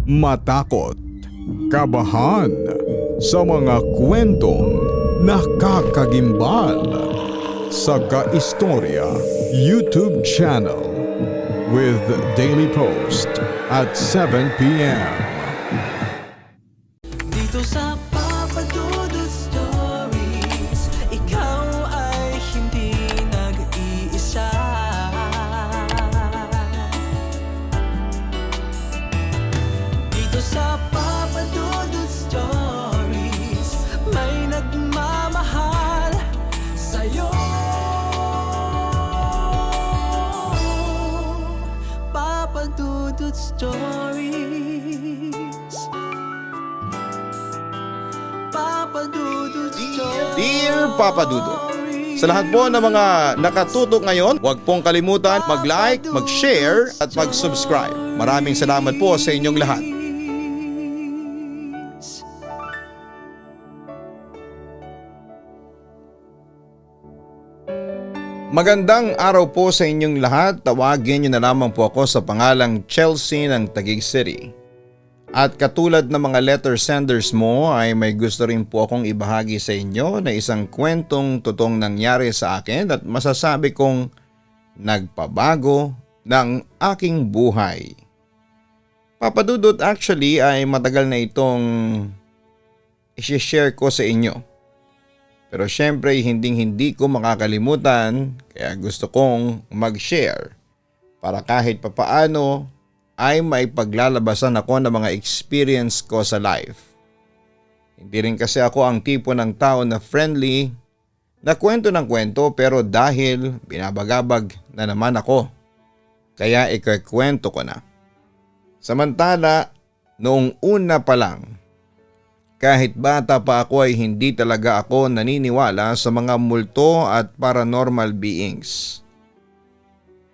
matakot, kabahan sa mga kwentong nakakagimbal sa Kaistorya YouTube channel with daily post at 7 p.m. Dito sa Papa Dudut Stories, ikaw ay hindi nag-iisa. Dito sa Papa Dudut Stories, may nagmamahal sa'yo. Papa Dudut Stories. Papa Dudut Stories. Dear Papa Dudut, sa lahat po ng mga nakatutok ngayon, huwag pong kalimutan mag-like, mag-share at mag-subscribe. Maraming salamat po sa inyong lahat. Magandang araw po sa inyong lahat. Tawagin niyo na lamang po ako sa pangalang Chelsea ng Taguig City. At katulad ng mga letter senders mo ay may gusto rin po akong ibahagi sa inyo na isang kwentong totoong nangyari sa akin at masasabi kong nagpabago ng aking buhay. Papadudot, actually ay matagal na itong i-share ko sa inyo. Pero syempre hindi ko makakalimutan kaya gusto kong mag-share para kahit papaano ay maipaglalabasan ako ng mga experience ko sa life. Hindi rin kasi ako ang tipo ng tao na friendly na kwento ng kwento pero dahil binabagabag na naman ako kaya ikakwento ko na. Samantala noong una pa lang, kahit bata pa ako ay hindi talaga ako naniniwala sa mga multo at paranormal beings.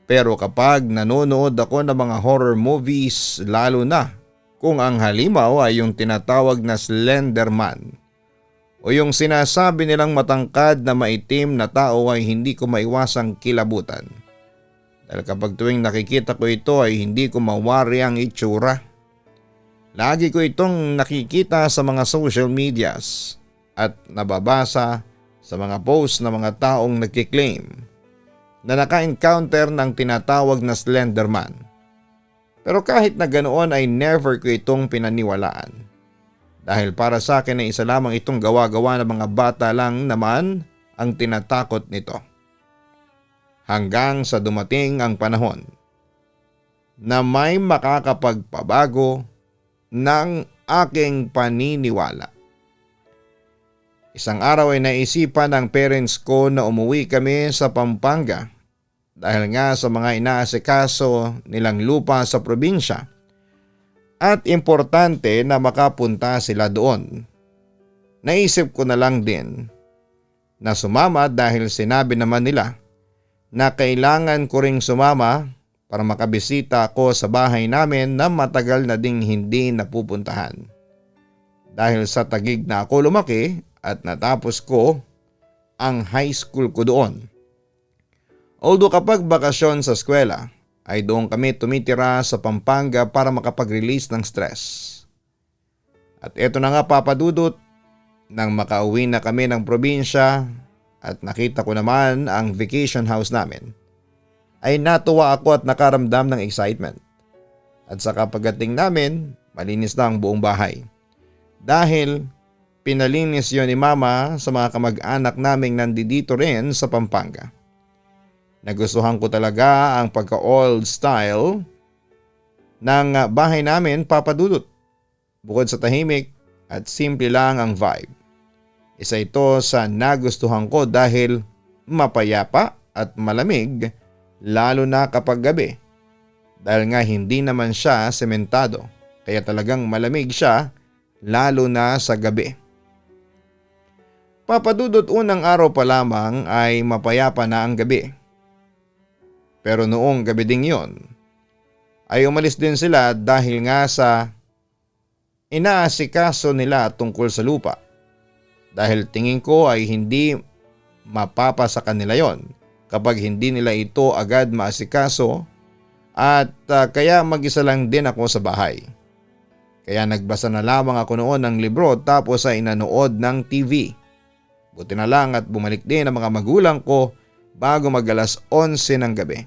Pero kapag nanonood ako ng mga horror movies, lalo na kung ang halimaw ay yung tinatawag na Slender Man o yung sinasabi nilang matangkad na maitim na tao ay hindi ko maiwasang kilabutan. Dahil kapag tuwing nakikita ko ito ay hindi ko mawari ang itsura. Lagi ko itong nakikita sa mga social medias at nababasa sa mga posts ng mga taong nagkiklaim na naka-encounter ng tinatawag na Slender Man. Pero kahit na ganoon ay never ko itong pinaniwalaan. Dahil para sa akin ay isa lamang itong gawa-gawa ng mga bata lang naman ang tinatakot nito. Hanggang sa dumating ang panahon na may makakapagpabago ng aking paniniwala. Isang araw ay naisipan ng parents ko na umuwi kami sa Pampanga dahil nga sa mga inaasikaso nilang lupa sa probinsya at importante na makapunta sila doon. Naisip ko na lang din na sumama dahil sinabi naman nila na kailangan ko ring sumama para makabisita ako sa bahay namin na matagal na ding hindi napupuntahan. Dahil sa Taguig na ako lumaki at natapos ko ang high school ko doon. Although kapag bakasyon sa eskwela ay doon kami tumitira sa Pampanga para makapag-release ng stress. At eto na nga Papadudot, nang makauwi na kami ng probinsya at nakita ko naman ang vacation house namin, ay natuwa ako at nakaramdam ng excitement. At sa pagdating namin, malinis na ang buong bahay. Dahil pinalinis yon ni Mama sa mga kamag-anak naming nandito rin sa Pampanga. Nagustuhan ko talaga ang pagka-old style ng bahay namin, Papadudot. Bukod sa tahimik at simple lang ang vibe. Isa ito sa nagustuhan ko dahil mapayapa at malamig lalo na kapag gabi. Dahil nga hindi naman siya sementado kaya talagang malamig siya lalo na sa gabi. Papadudot, unang araw pa lamang ay mapayapa na ang gabi. Pero noong gabi ding yon ay umalis din sila dahil nga sa inaasikaso nila tungkol sa lupa. Dahil tingin ko ay hindi mapapa sa kanila yon kapag hindi nila ito agad maasikaso at kaya mag-isa lang din ako sa bahay. Kaya nagbasa na lamang ako noon ng libro tapos ay nanood ng TV. Buti na lang at bumalik din ang mga magulang ko bago mag-alas 11 ng gabi.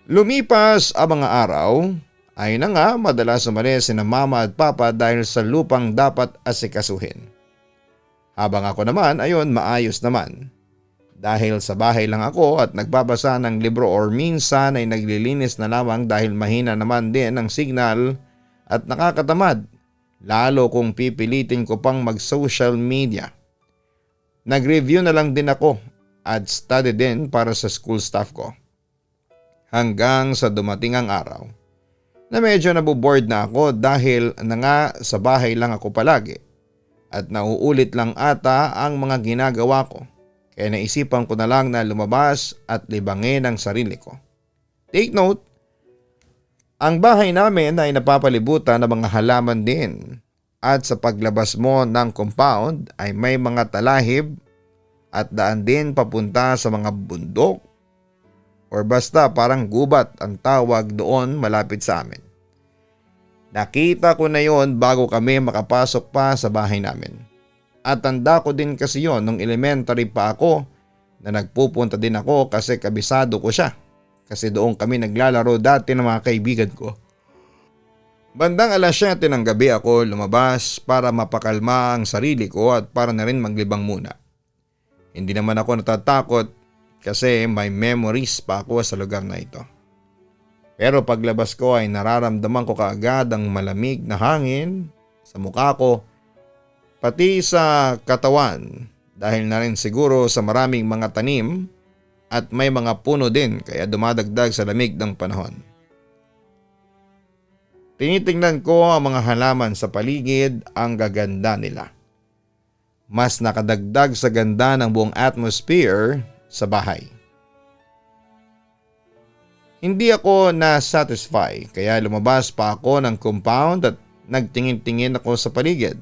Lumipas ang mga araw, ay na nga madalas umalis sina mama at papa dahil sa lupang dapat asikasuhin. Habang ako naman ayon maayos naman. Dahil sa bahay lang ako at nagbabasa ng libro or minsan ay naglilinis na lamang dahil mahina naman din ang signal at nakakatamad, lalo kung pipilitin ko pang mag-social media. Nag-review na lang din ako at study din para sa school staff ko. Hanggang sa dumating ang araw na medyo naboboard na ako dahil na nga sa bahay lang ako palagi at nauulit lang ata ang mga ginagawa ko. Kaya naisipan ko na lang na lumabas at libangin ang sarili ko. Take note, ang bahay namin ay napapalibutan ng mga halaman din at sa paglabas mo ng compound ay may mga talahib at daan din papunta sa mga bundok or basta parang gubat ang tawag doon malapit sa amin. Nakita ko na yon bago kami makapasok pa sa bahay namin. At tanda ko din kasi yon nung elementary pa ako na nagpupunta din ako kasi kabisado ko siya. Kasi doon kami naglalaro dati ng mga kaibigan ko. Bandang alas 7 ng gabi ako lumabas para mapakalma ang sarili ko at para na rin maglibang muna. Hindi naman ako natatakot kasi may memories pa ako sa lugar na ito. Pero paglabas ko ay nararamdaman ko kaagad ang malamig na hangin sa mukha ko pati sa katawan dahil na rin siguro sa maraming mga tanim at may mga puno din kaya dumadagdag sa lamig ng panahon. Tinitingnan ko ang mga halaman sa paligid, ang gaganda nila. Mas nakadagdag sa ganda ng buong atmosphere sa bahay. Hindi ako na-satisfy kaya lumabas pa ako ng compound at nagtingin-tingin ako sa paligid.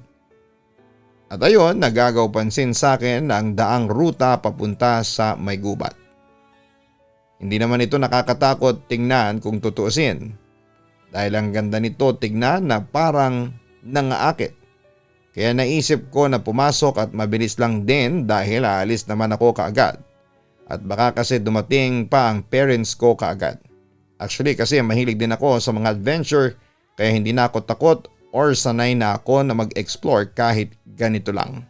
At ayon, nagagaw pansin sa akin na ang daang ruta papunta sa may gubat. Hindi naman ito nakakatakot tingnan kung tutuusin. Dahil ang ganda nito tignan na parang nangaakit. Kaya naisip ko na pumasok at mabilis lang din dahil aalis naman ako kaagad. At baka kasi dumating pa ang parents ko kaagad. Actually kasi mahilig din ako sa mga adventure kaya hindi na ako takot or sanay na ako na mag-explore kahit ganito lang.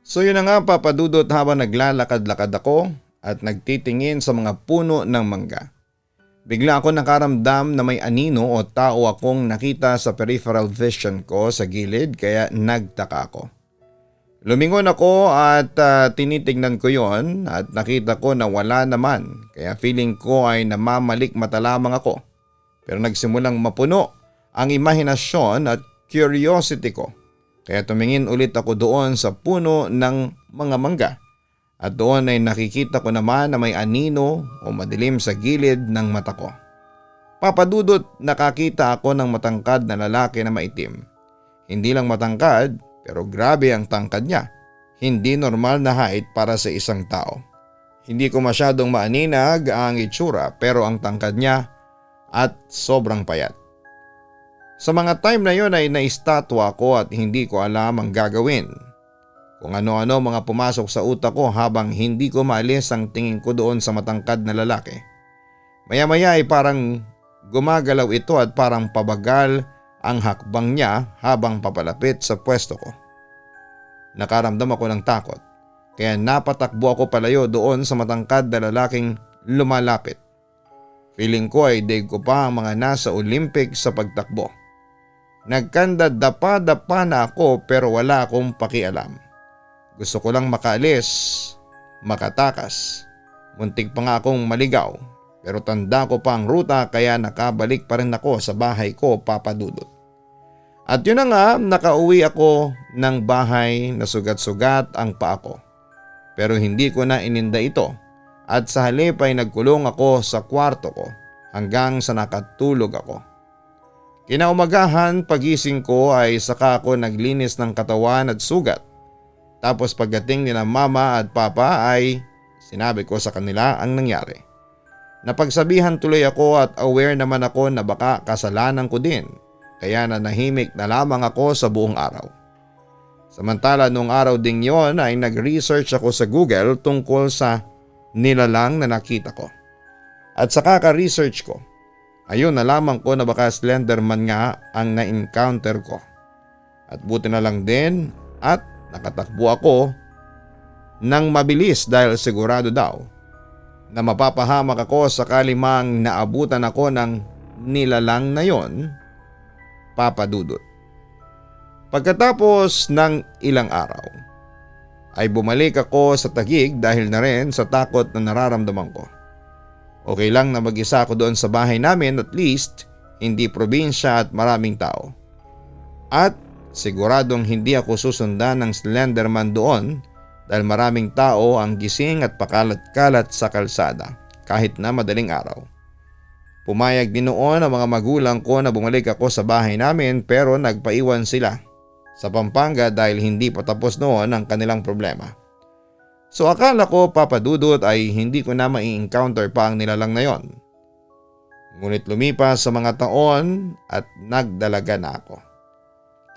So yun na nga papadudot habang naglalakad-lakad ako at nagtitingin sa mga puno ng mangga. Bigla ako nakaramdam na may anino o tao akong nakita sa peripheral vision ko sa gilid kaya nagtaka ako. Lumingon ako at tinitingnan ko yon at nakita ko na wala naman kaya feeling ko ay namamalik mata lamang ako. Pero nagsimulang mapuno ang imahinasyon at curiosity ko. Kaya tumingin ulit ako doon sa puno ng mga mangga. At doon ay nakikita ko naman na may anino o madilim sa gilid ng mata ko. Papadudot nakakita ako ng matangkad na lalaki na maitim. Hindi lang matangkad pero grabe ang tangkad niya. Hindi normal na height para sa isang tao. Hindi ko masyadong maaninag ang itsura pero ang tangkad niya at sobrang payat. Sa mga time na yon ay naistatwa ko at hindi ko alam ang gagawin. Kung ano-ano mga pumasok sa utak ko habang hindi ko maalis ang tingin ko doon sa matangkad na lalaki. Maya-maya ay parang gumagalaw ito at parang pabagal ang hakbang niya habang papalapit sa pwesto ko. Nakaramdam ako ng takot kaya napatakbo ako palayo doon sa matangkad na lalaking lumalapit. Feeling ko ay daig ko pa ang mga nasa Olympic sa pagtakbo. Nagkanda dapa-dapa na ako pero wala akong pakialam. Gusto ko lang makaalis, makatakas. Muntik pa nga akong maligaw pero tanda ko pa ang ruta kaya nakabalik pa rin ako sa bahay ko papadudot. At yun na nga nakauwi ako ng bahay na sugat-sugat ang paa ko. Pero hindi ko na ininda ito at sa halip ay nagkulong ako sa kwarto ko hanggang sa nakatulog ako. Kinaumagahan pagising ko ay saka ako naglinis ng katawan at sugat. Tapos pagdating nila mama at papa ay sinabi ko sa kanila ang nangyari. Napagsabihan tuloy ako at aware naman ako na baka kasalanan ko din kaya nanahimik na lamang ako sa buong araw. Samantala noong araw ding yon ay nag-research ako sa Google tungkol sa nilalang na nakita ko. At sa kaka-research ko, ayun nalaman ko na baka Slenderman nga ang na-encounter ko. At buti na lang din at nakatakbo ako ng mabilis dahil sigurado daw na mapapahamak ako sakali mang naabutan ako ng nilalang na yon, Papa Dudut. Pagkatapos ng ilang araw ay bumalik ako sa Taguig dahil na rin sa takot na nararamdaman ko. Okay lang na mag-isa ako doon sa bahay namin, at least hindi probinsya at maraming tao. At siguradong hindi ako susundan ng Slenderman doon dahil maraming tao ang gising at pakalat-kalat sa kalsada kahit na madaling araw. Pumayag din noon ang mga magulang ko na bumalik ako sa bahay namin, pero nagpaiwan sila sa Pampanga dahil hindi pa tapos noon ang kanilang problema. So akala ko, Papa Dudut, ay hindi ko na mai-encounter pa ang nilalang na yon. Ngunit lumipas sa mga taon at nagdalaga na ako.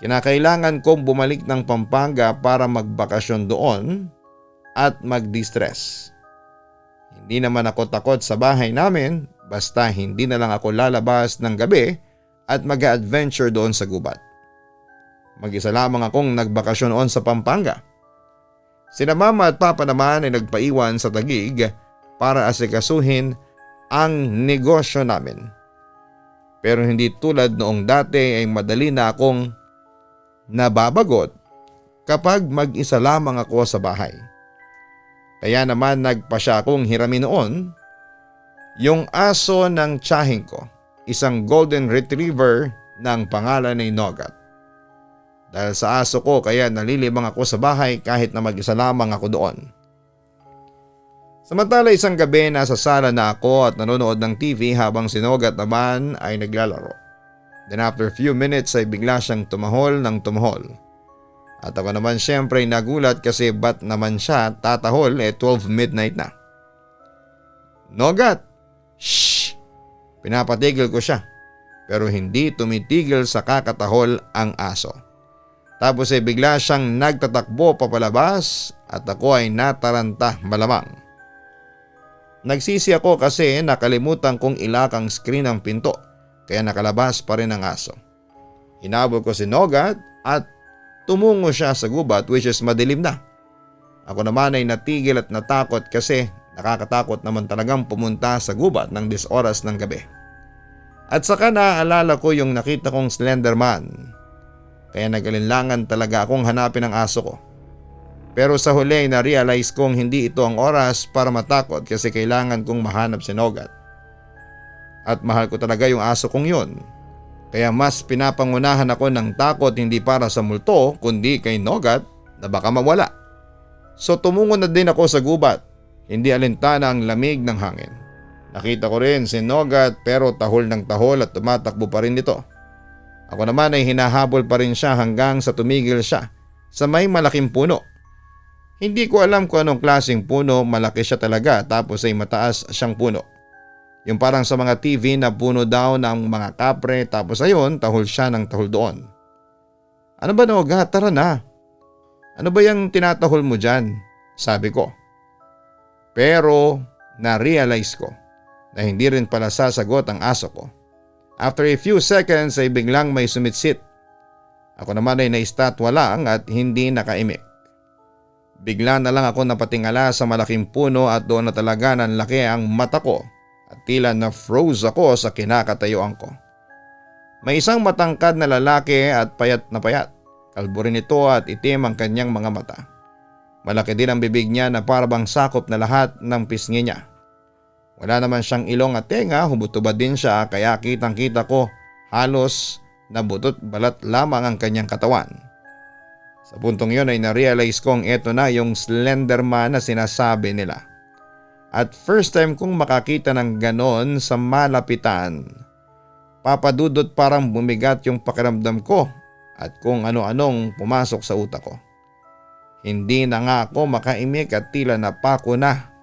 Kinakailangan kong bumalik ng Pampanga para magbakasyon doon at mag-distress. Hindi naman ako takot sa bahay namin, basta hindi na lang ako lalabas ng gabi at mag-adventure doon sa gubat. Mag-isa lamang akong nagbakasyon noon sa Pampanga. Sina Mama at Papa naman ay nagpaiwan sa Taguig para asikasuhin ang negosyo namin. Pero hindi tulad noong dati ay madali na akong nababagot kapag mag-isa lamang ako sa bahay. Kaya naman nagpasya akong hiramin noon yung aso ng tiyahing ko, isang golden retriever ng pangalan ni Nogat. Dahil sa aso ko kaya nalilibang ako sa bahay kahit na mag-isa lamang ako doon. Samantala isang gabi nasa sala na ako at nanonood ng TV habang si Nogat naman ay naglalaro. Then after few minutes ay bigla siyang tumahol ng tumahol. At ako naman syempre nagulat kasi ba't naman siya tatahol 12 midnight na. Nogat! Shhh! Pinapatigil ko siya, pero hindi tumitigil sa kakatahol ang aso. Tapos ay bigla siyang nagtatakbo papalabas at ako ay nataranta malamang. Nagsisi ako kasi nakalimutan kong ilak ang screen ng pinto, kaya nakalabas pa rin ang aso. Hinabol ko si Nogat at tumungo siya sa gubat, which is madilim na. Ako naman ay natigil at natakot kasi nakakatakot naman talagang pumunta sa gubat ng 10 oras ng gabi. At saka naaalala ko yung nakita kong Slenderman. Kaya nagalinlangan talaga akong hanapin ang aso ko. Pero sa huli na-realize kong hindi ito ang oras para matakot kasi kailangan kong mahanap si Nogat. At mahal ko talaga yung aso kong yun. Kaya mas pinapangunahan ako ng takot hindi para sa multo kundi kay Nogat na baka mawala. So tumungo na din ako sa gubat. Hindi alintana ang lamig ng hangin. Nakita ko rin si Nogat pero tahol ng tahol at tumatakbo pa rin ito. Ako naman ay hinahabol pa rin siya hanggang sa tumigil siya sa may malaking puno. Hindi ko alam kung anong klaseng puno, malaki siya talaga tapos ay mataas siyang puno. Yung parang sa mga TV na puno daw ng mga kapre tapos ayun tahol siya ng tahol doon. Ano ba Nogat? Tara na. Ano ba yung tinatahol mo dyan? Sabi ko. Pero na-realize ko na hindi rin pala sasagot ang aso ko. After a few seconds ay biglang may sumitsit. Ako naman ay naistatwa lang at hindi nakaimik. Bigla na lang ako napatingala sa malaking puno at doon na talaga nanlaki ang mata ko at tila na froze ako sa kinakatayuan ko. May isang matangkad na lalaki at payat na payat. Kalbo rin ito at itim ang kanyang mga mata. Malaki din ang bibig niya na parabang sakop na lahat ng pisngi niya. Wala naman siyang ilong at tenga, hubot-tubad din siya kaya kitang-kita ko halos na butot balat lamang ang kanyang katawan. Sa puntong yun ay na-realize kong eto na yung Slenderman na sinasabi nila. At first time kong makakita ng ganon sa malapitan. Papa Dudut, parang bumigat yung pakiramdam ko at kung ano-anong pumasok sa utak ko. Hindi na nga ako makaimik at tila napako na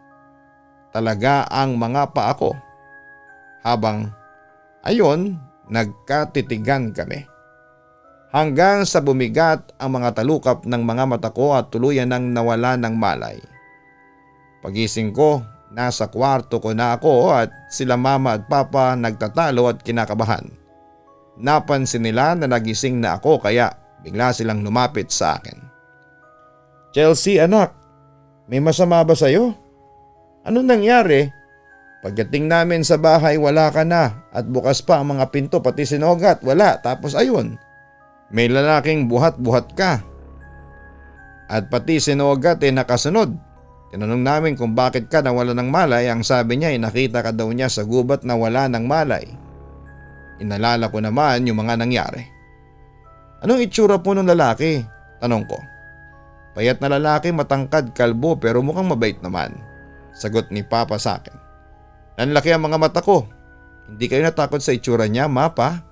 talaga ang mga paa ko. Habang ayon nagkatitigan kami. hanggang sa bumigat ang mga talukap ng mga mata ko at tuluyan nang nawala ng malay. Pagising ko, nasa kwarto ko na ako at sila mama at papa nagtatalo at kinakabahan. Napansin nila na nagising na ako kaya bigla silang lumapit sa akin. "Chelsea anak, may masama ba sa'yo? Anong nangyari? Pagdating namin sa bahay wala ka na at bukas pa ang mga pinto pati sinogat wala tapos ayun, may lalaking buhat-buhat ka. At pati sinogat nakasunod. Tinanong namin kung bakit ka nawala ng malay, ang sabi niya ay nakita ka daw niya sa gubat na wala ng malay. Inalala ko naman yung mga nangyari. Anong itsura po ng lalaki? Tanong ko. Payat na lalaki, matangkad, kalbo pero mukhang mabait naman. Sagot ni Papa sa akin. Nanlaki ang mga mata ko. Hindi kayo natakot sa itsura niya, Mapa?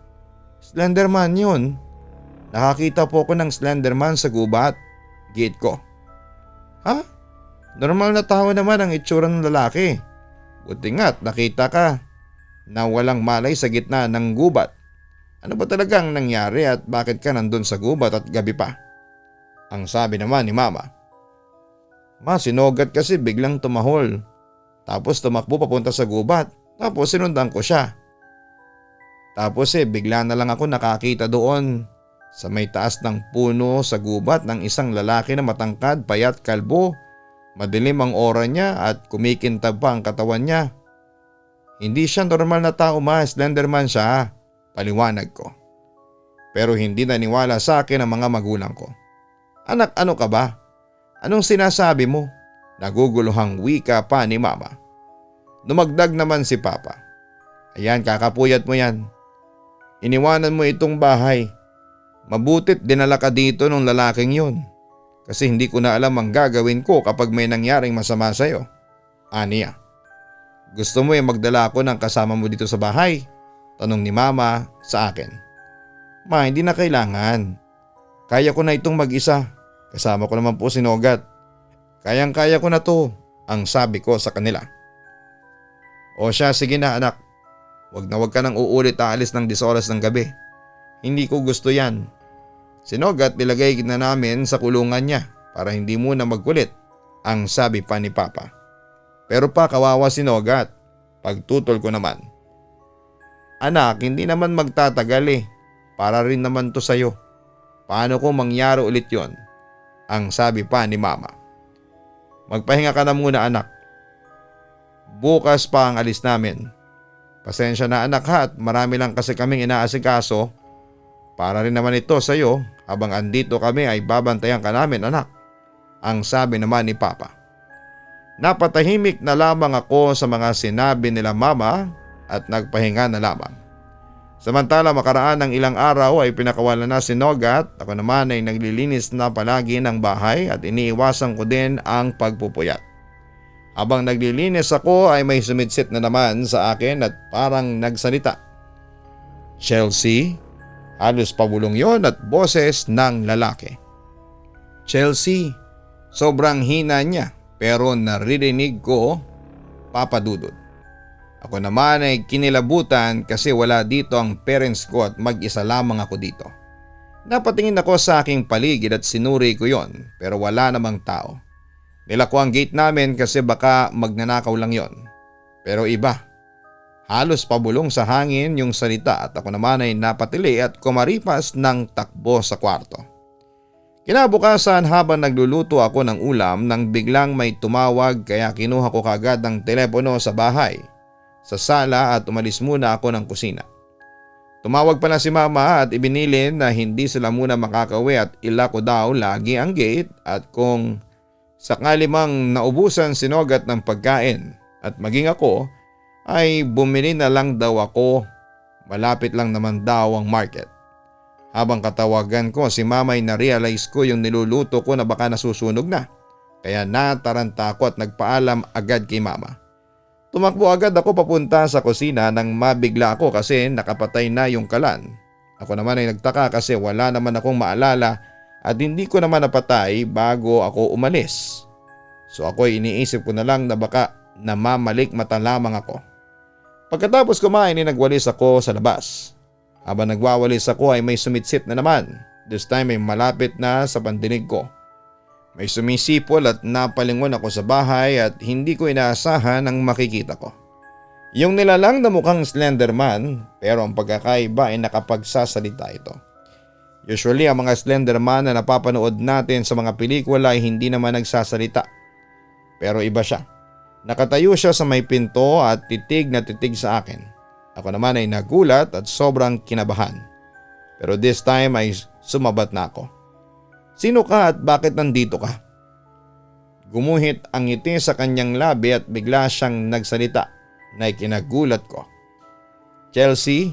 Slenderman yun. Nakakita po ko ng Slenderman sa gubat. Giit ko. Ha? Normal na tao naman ang itsura ng lalaki. Buti nga't nakita ka na walang malay sa gitna ng gubat. Ano ba talagang nangyari at bakit ka nandun sa gubat at gabi pa? Ang sabi naman ni Mama. Ma, sinogat kasi biglang tumahol. Tapos tumakbo papunta sa gubat. Tapos sinundan ko siya. Tapos bigla na lang ako nakakita doon sa may taas ng puno sa gubat ng isang lalaki na matangkad, payat, kalbo. Madilim ang aura niya at kumikintab pa ang katawan niya. Hindi siya normal na tao, ma. Slenderman siya. Paliwanag ko. Pero hindi naniwala sa akin ang mga magulang ko. Anak, ano ka ba? Anong sinasabi mo? Naguguluhang wika pa ni Mama. Dumagdag naman si Papa. Ayan, kakapuyat mo yan. Iniwanan mo itong bahay. Mabutit dinala ka dito ng lalaking yun. Kasi hindi ko na alam ang gagawin ko kapag may nangyaring masama sa'yo. Aniya. Gusto mo magdala ako ng kasama mo dito sa bahay? Tanong ni Mama sa akin. Ma, hindi na kailangan. Kaya ko na itong mag-isa. Kasama ko naman po sinogat. Kayang-kaya ko na to, ang sabi ko sa kanila. O siya, sige na anak. Wag ka nang uulit aalis ng 10 oras ng gabi. Hindi ko gusto yan. Sinogat nilagay na namin sa kulungan niya para hindi muna magkulit, ang sabi pa ni Papa. Pero pa kawawa sinogat. Pagtutol ko naman. Anak, hindi naman magtatagal Para rin naman to sa'yo. Paano kung mangyari ulit yon? Ang sabi pa ni Mama. Magpahinga ka na muna anak. Bukas pa ang alis namin. Pasensya na anak ha at marami lang kasi kaming inaasikaso. Para rin naman ito sa'yo, habang andito kami ay babantayan ka namin anak. Ang sabi naman ni Papa. Napatahimik na lamang ako sa mga sinabi nila Mama at nagpahinga na lamang. Samantala makaraan ng ilang araw ay pinakawalan na si Nogat. Ako naman ay naglilinis na palagi ng bahay at iniiwasan ko din ang pagpupuyat. Habang naglilinis ako ay may sumitsit na naman sa akin at parang nagsalita. Chelsea? Halos pabulong yon at boses ng lalaki. Chelsea? Sobrang hina niya pero naririnig ko, Papa Dudut. Ako naman ay kinilabutan kasi wala dito ang parents ko at mag-isa lamang ako dito. Napatingin ako sa aking paligid at sinuri ko yon pero wala namang tao. Nilako ang gate namin kasi baka magnanakaw lang yon. Pero iba. Halos pabulong sa hangin yung salita at ako naman ay napatili at kumaripas ng takbo sa kwarto. Kinabukasan habang nagluluto ako ng ulam nang biglang may tumawag kaya kinuha ko kagad ang telepono sa bahay, sa sala at umalis muna ako ng kusina. Tumawag pala si Mama at ibinilin na hindi sila muna makakauwi at ilako daw lagi ang gate at kung sakali mang naubusan sinogat ng pagkain at maging ako ay bumili na lang daw ako, malapit lang naman daw ang market. Habang katawagan ko si Mama ay na-realize ko yung niluluto ko na baka nasusunog na. Kaya nataranta ako at nagpaalam agad kay Mama. Tumakbo agad ako papunta sa kusina nang mabigla ako kasi nakapatay na yung kalan. Ako naman ay nagtaka kasi wala naman akong maalala at hindi ko naman napatay bago ako umalis. So ako ay iniisip ko na lang na baka namamalik mata lamang ako. Pagkatapos kumain ay nagwalis ako sa labas. Habang nagwawalis ako ay may sumitsit na naman. This time ay malapit na sa pandinig ko. May sumisipol at napalingon ako sa bahay at hindi ko inaasahan ang makikita ko. Yung nilalang na mukhang Slenderman pero ang pagkakaiba ay nakapagsasalita ito. Usually ang mga Slenderman na napapanood natin sa mga pelikula ay hindi naman nagsasalita. Pero iba siya. Nakatayo siya sa may pinto at titig na titig sa akin. Ako naman ay nagulat at sobrang kinabahan. Pero this time ay sumabat na ako. Sino ka at bakit nandito ka? Gumuhit ang ngiti sa kanyang labi at bigla siyang nagsalita na ikinagulat ko. Chelsea?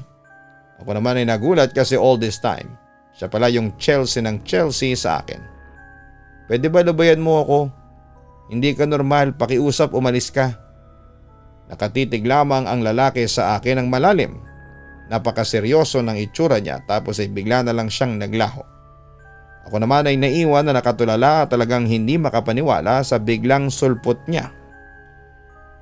Ako naman ay nagulat kasi all this time, siya pala yung Chelsea ng Chelsea sa akin. Pwede ba lubayan mo ako? Hindi ka normal, pakiusap umalis ka. Nakatitig lamang ang lalaki sa akin ng malalim. Napakaseryoso ng itsura niya tapos ay bigla na lang siyang naglaho. Ako naman ay naiwan na nakatulala at talagang hindi makapaniwala sa biglang sulpot niya.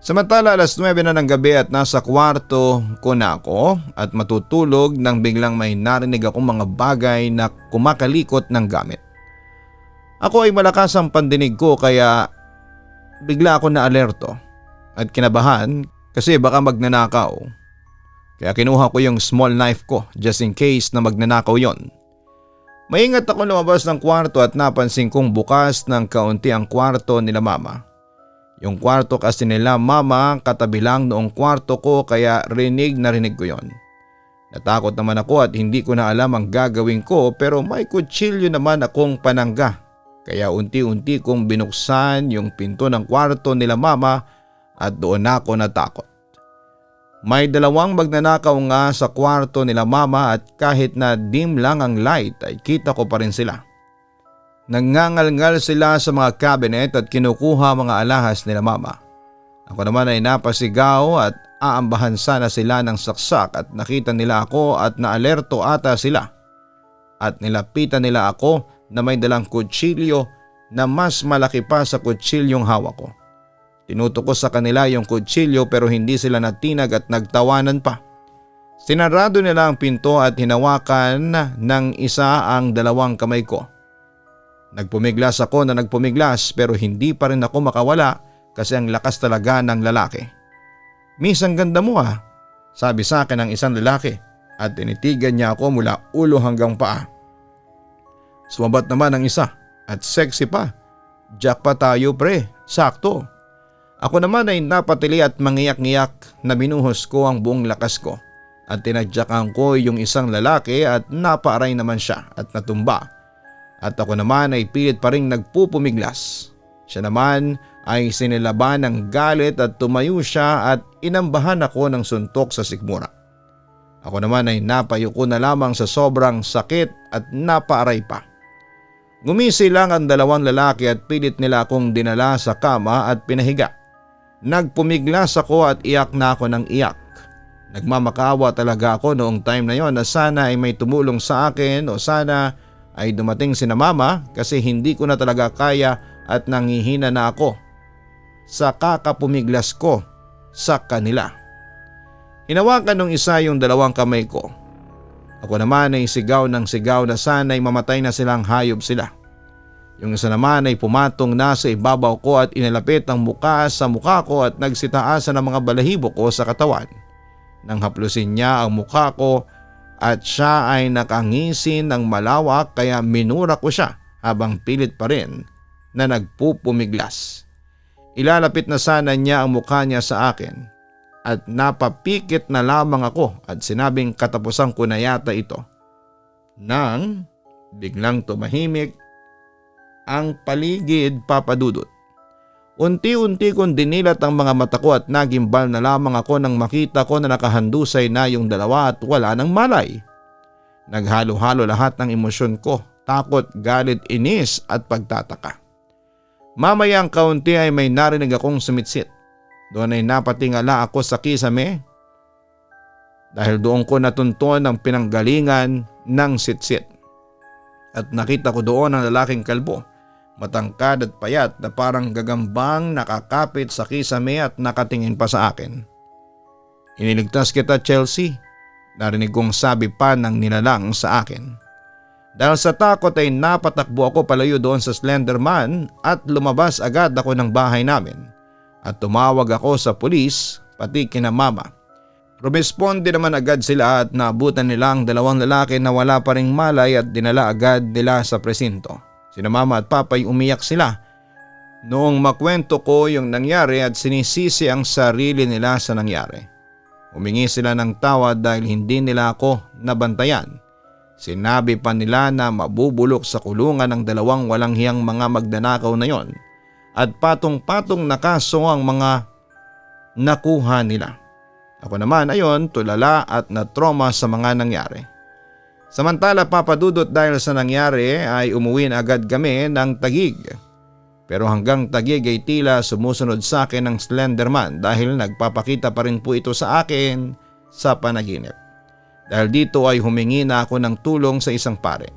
Samantala 9:00 na ng gabi at nasa kwarto ko na ako at matutulog nang biglang may narinig akong mga bagay na kumakalikot ng gamit. Ako ay malakas ang pandinig ko kaya bigla ako na alerto at kinabahan kasi baka magnanakaw. Kaya kinuha ko yung small knife ko just in case na magnanakaw yon. Maingat ako lumabas ng kwarto at napansin kong bukas ng kaunti ang kwarto nila mama. Yung kwarto kasi nila mama katabi lang noong kwarto ko kaya rinig ko yon. Natakot naman ako at hindi ko na alam ang gagawin ko pero may kutsilyo naman akong panangga. Kaya unti-unti kong binuksan yung pinto ng kwarto nila mama at doon ako natakot. May dalawang magnanakaw nga sa kwarto nila mama at kahit na dim lang ang light ay kita ko pa rin sila. Nagngangalngal sila sa mga cabinet at kinukuha mga alahas nila mama. Ako naman ay napasigaw at aambahan sana sila ng saksak at nakita nila ako at naalerto ata sila. At nilapitan nila ako na may dalang kutsilyo na mas malaki pa sa kutsilyong hawak ko. Tinutok ko sa kanila yung kutsilyo pero hindi sila natinag at nagtawanan pa. Sinarado nila ang pinto at hinawakan ng isa ang dalawang kamay ko. Nagpumiglas ako na nagpumiglas pero hindi pa rin ako makawala kasi ang lakas talaga ng lalaki. "Miss, ang ganda mo ah," sabi sa akin ng isang lalaki at tinitigan niya ako mula ulo hanggang paa. Sumabat naman ang isa at sexy pa. "Jackpot tayo pre, sakto." Ako naman ay napatili at mangiyak-ngiyak na binuhos ko ang buong lakas ko at tinadyakan ko yung isang lalaki at napaaray naman siya at natumba. At ako naman ay pilit pa rin nagpupumiglas. Siya naman ay sinilaban ng galit at tumayo siya at inambahan ako ng suntok sa sikmura. Ako naman ay napayuko na lamang sa sobrang sakit at napaaray pa. Gumisi lang ang dalawang lalaki at pilit nila akong dinala sa kama at pinahiga. Nagpumiglas ako at iyak na ako ng iyak. Nagmamakawa talaga ako noong time na yon na sana ay may tumulong sa akin o sana ay dumating sina mama kasi hindi ko na talaga kaya at nanghihina na ako sa kakapumiglas ko sa kanila. Hinawakan ng isa yung dalawang kamay ko. Ako naman ay sigaw ng sigaw na sana'y mamatay na silang hayop sila. Yung isa naman ay pumatong na sa ibabaw ko at inilapit ang muka sa mukha ko at nagsitaasan ng mga balahibo ko sa katawan. Nang haplusin niya ang mukha ko at siya ay nakangisin ng malawak kaya minura ko siya habang pilit pa rin na nagpupumiglas. Ilalapit na sana niya ang mukha niya sa akin at napapikit na lamang ako at sinabing katapusan ko na yata ito. Nang biglang tumahimik ang paligid, Papa Dudut. Unti-unti kong dinilat ang mga mata ko at nagimbal na lamang ako nang makita ko na nakahandusay na yung dalawa at wala ng malay. Naghalo-halo lahat ng emosyon ko, takot, galit, inis at pagtataka. Mamayang kaunti ay may narinig akong sumitsit. Doon ay napatingala ako sa kisame dahil doon ko natunton ang pinanggalingan ng sitsit. At nakita ko doon ang lalaking kalbo. Matangkad at payat na parang gagambang nakakapit sa kisame at nakatingin pa sa akin. "Iniligtas kita, Chelsea," narinig kong sabi pa ng nilalang sa akin. Dahil sa takot ay napatakbo ako palayo doon sa Slenderman at lumabas agad ako ng bahay namin at tumawag ako sa pulis pati kina mama. Rumesponde naman agad sila at naabutan nila ang dalawang lalaki na wala pa ring malay at dinala agad nila sa presinto. Sina mama at papa ay umiyak sila noong makwento ko yung nangyari at sinisisi ang sarili nila sa nangyari. Humingi sila ng tawad dahil hindi nila ako nabantayan. Sinabi pa nila na mabubulok sa kulungan ng dalawang walang hiyang mga magnanakaw na yon at patong-patong na kaso ang mga nakuha nila. Ako naman ayon tulala at na-trauma sa mga nangyari. Samantala Papa Dudut, dahil sa nangyari ay umuwi na agad kami ng Taguig. Pero hanggang Taguig ay tila sumusunod sa akin ng Slenderman dahil nagpapakita pa rin po ito sa akin sa panaginip. Dahil dito ay humingi na ako ng tulong sa isang pare.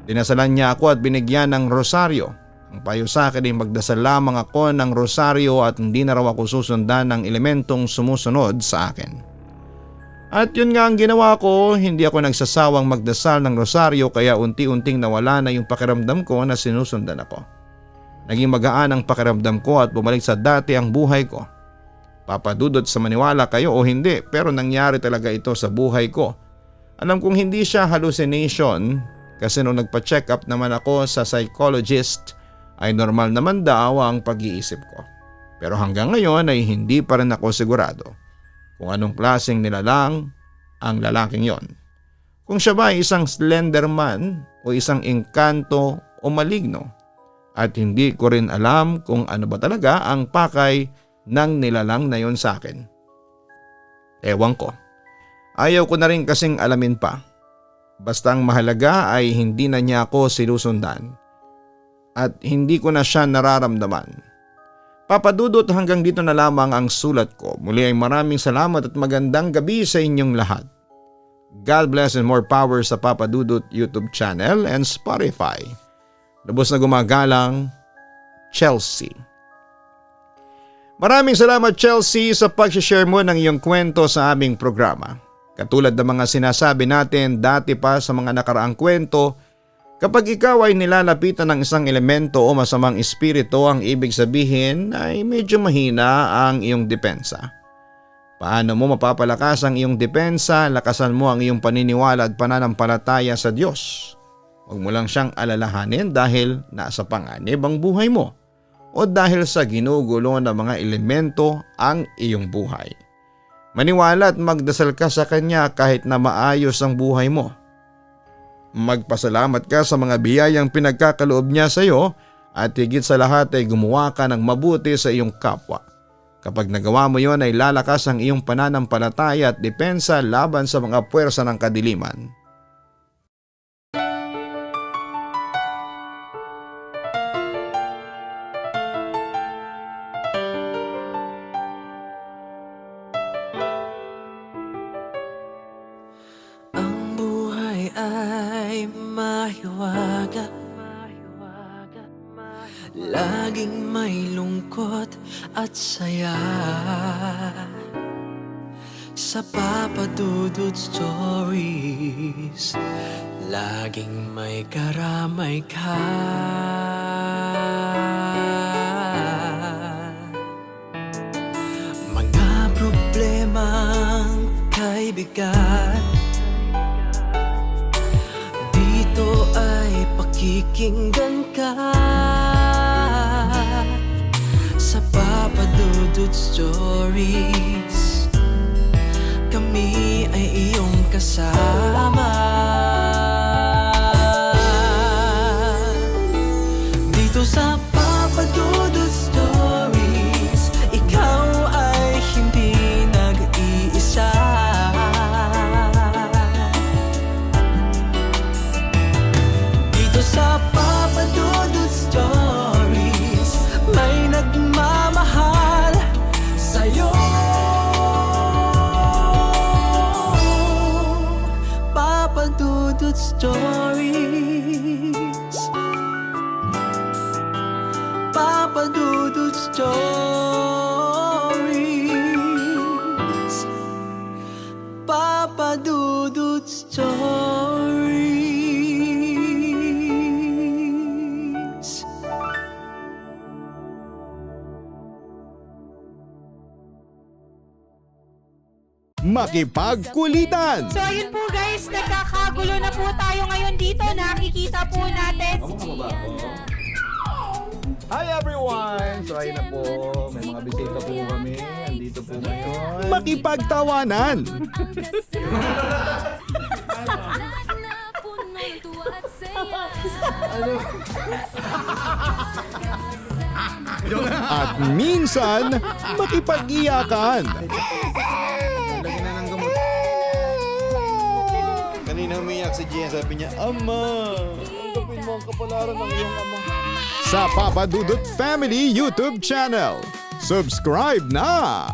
Dinasalan niya ako at binigyan ng rosaryo. Ang payo sa akin ay magdasal lamang ako ng rosaryo at hindi na raw ako susundan ng elementong sumusunod sa akin. At yun nga ang ginawa ko, hindi ako nagsasawang magdasal ng rosaryo kaya unti-unting nawala na yung pakiramdam ko na sinusundan ako. Naging magaan ang pakiramdam ko at bumalik sa dati ang buhay ko. Papadudot sa maniwala kayo o hindi, pero nangyari talaga ito sa buhay ko. Alam kong hindi siya hallucination kasi nung nagpa-check up naman ako sa psychologist ay normal naman daw ang pag-iisip ko. Pero hanggang ngayon ay hindi pa rin ako sigurado kung anong klaseng nilalang ang lalaking yon. Kung siya ba ay isang Slenderman o isang engkanto o maligno. At hindi ko rin alam kung ano ba talaga ang pakay ng nilalang na yon sa akin. Ewan ko. Ayaw ko na rin kasing alamin pa. Basta ang mahalaga ay hindi na niya ako sinusundan. At hindi ko na siya nararamdaman. Papadudot, hanggang dito na lamang ang sulat ko. Muli ay maraming salamat at magandang gabi sa inyong lahat. God bless and more power sa Papadudot YouTube channel and Spotify. Lubos na gumagalang, Chelsea. Maraming salamat Chelsea sa pag-share mo ng iyong kwento sa aming programa. Katulad ng mga sinasabi natin dati pa sa mga nakaraang kwento, kapag ikaw ay nilalapitan ng isang elemento o masamang espiritu, ang ibig sabihin ay medyo mahina ang iyong depensa. Paano mo mapapalakas ang iyong depensa? Lakasan mo ang iyong paniniwala at pananampalataya sa Diyos. Huwag mo lang siyang alalahanin dahil nasa panganib ang buhay mo o dahil sa ginugulo ng mga elemento ang iyong buhay. Maniwala at magdasal ka sa Kanya kahit na maayos ang buhay mo. Magpasalamat ka sa mga biyayang pinagkakaloob niya sa iyo at higit sa lahat ay gumawa ka ng mabuti sa iyong kapwa. Kapag nagawa mo yon ay lalakas ang iyong pananampalataya at depensa laban sa mga puwersa ng kadiliman. Ang buhay ay mahiwaga, laging may lungkot at saya. Sa Papadudut Stories, laging may karamay ka. Mga problemang kay bigat, dito ay pakikinggan ka. Sa Papadudut Stories, kami ay iyong kasama. Dito sa Papadudut Stories, ikaw ay hindi nag-iisa. Dito sa Papadudut Stories, may nagmamahal sa'yo. Papadudut Stories, Papadudut Stories, Papadudut Stories. makipagkulitan. So ayun po guys, nagkakagulo na po tayo ngayon dito. Nakikita po natin. Hi everyone! So ayun na po, may mga bisita po kami. Andito po ngayon. Makipagtawanan. At minsan, makipag-iyakan. Lagyan na ng gamot. Kanina umiyak si Gian, sabi niya, Ama, tanggapin mo ang kapalaran ng iyong ama. Sa Papa Dudut Family YouTube channel. Subscribe na!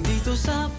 Dito sa